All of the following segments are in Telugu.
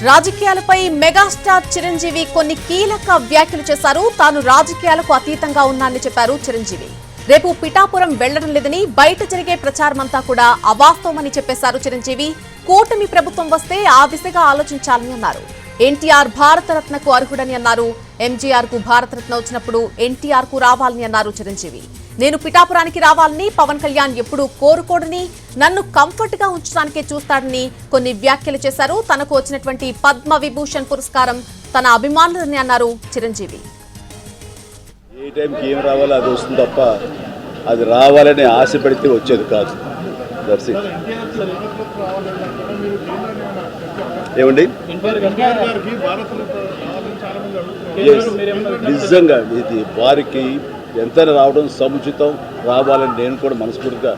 రాజకీయాలపై మెగాస్టార్ చిరంజీవి కొన్ని కీలక వ్యాఖ్యలు చేశారు. తాను రాజకీయాలకు అతీతంగా ఉన్నానని చెప్పారు చిరంజీవి. రేపు పిఠాపురం వెళ్లడం లేదని బయట జరిగే ప్రచారమంతా కూడా అవాస్తవమని చెప్పేశారు చిరంజీవి. కూటమి ప్రభుత్వం వస్తే ఆ దిశగా ఆలోచించాలని అన్నారు. ఎన్టీఆర్ భారతరత్నకు అర్హుడని అన్నారు. ఎంజీఆర్ కు భారతరత్న వచ్చినప్పుడు ఎన్టీఆర్ కు రావాలని అన్నారు చిరంజీవి. నేను పిఠాపురానికి రావాలని పవన్ కళ్యాణ్ ఎప్పుడూ కోరుకోడని, నన్ను కంఫర్ట్ గా ఉంచడానికే చూస్తాడని కొన్ని వ్యాఖ్యలు చేశారు. తనకు వచ్చినటువంటి పద్మ విభూషణ్ పురస్కారం తన అభిమానులని అన్నారు చిరంజీవి. ఏ టైంకి ఏం రావాలో అది వస్తుంది తప్ప అది రావాలని ఆశ పెడితే వచ్చేది కాదు. ఏమండి నిజంగా ఇది వారికి ఎంతైనా రావడం సముచితం, రావాలని నేను కూడా మనస్ఫూర్తిగా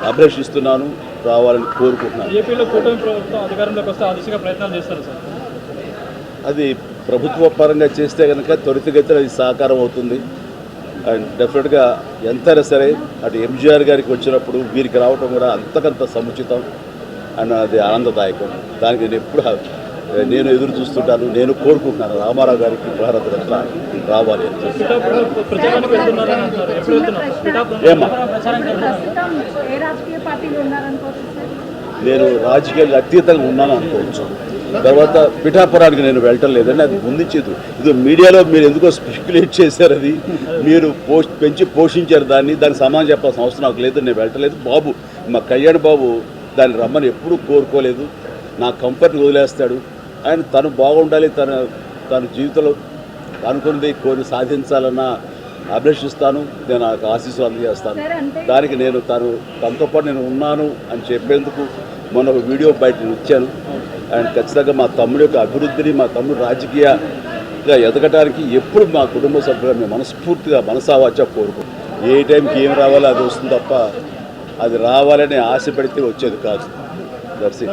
అభిలషిస్తున్నాను, రావాలని కోరుకుంటున్నాను. ఏపీలో కూటమి ప్రభుత్వం అధికారంలోకి వస్తే ఆ దిశగా ప్రయత్నాలు చేస్తారు సార్. అది ప్రభుత్వ పరంగా చేస్తే కనుక త్వరితగతిన అది సాకారం అవుతుంది. అండ్ డెఫినెట్గా ఎంతైనా సరే అటు ఎంజీఆర్ గారికి వచ్చినప్పుడు వీరికి రావటం కూడా అంతకంత సముచితం అండ్ అది ఆనందదాయకం. దానికి నేను ఎదురు చూస్తుంటాను, నేను కోరుకుంటున్నాను రామారావు గారికి భారతరత్న రావాలి అని. ఏమా నేను రాజకీయాలకు అతీతంగా ఉన్నాను అనుకోవచ్చు. తర్వాత పిఠాపురానికి నేను వెళ్ళటం లేదని అది ముందుంచేది. ఇది మీడియాలో మీరు ఎందుకో స్పెక్యులేట్ చేశారు, అది మీరు పెంచి పోషించారు దానికి సమాధానం చెప్పాల్సిన అవసరం నాకు లేదు. నేను వెళ్ళటలేదు. బాబు మా కళ్యాణ్ బాబు దాన్ని రమ్మని ఎప్పుడూ కోరుకోలేదు. నా కంఫర్ట్ని వదిలేస్తాడు. ఆయన తను బాగుండాలి, తన జీవితంలో అనుకున్నది కొన్ని సాధించాలన్న అభిలషిస్తాను. నేను నాకు ఆశీస్సులు అందజేస్తాను. దానికి నేను తనతో పాటు నేను ఉన్నాను అని చెప్పేందుకు మొన్న ఒక వీడియో బయట ఇచ్చాను. అండ్ ఖచ్చితంగా మా తమ్ముడి యొక్క అభివృద్ధిని, మా తమ్ముడు రాజకీయంగా ఎదగటానికి ఎప్పుడు మా కుటుంబ సభ్యులు మేము మనస్ఫూర్తిగా మనసావాచా కోరుకుంటాం. ఏ టైంకి ఏం రావాలో అది వస్తుంది తప్ప అది రావాలని ఆశ పెడితే వచ్చేది కాదు. దర్శి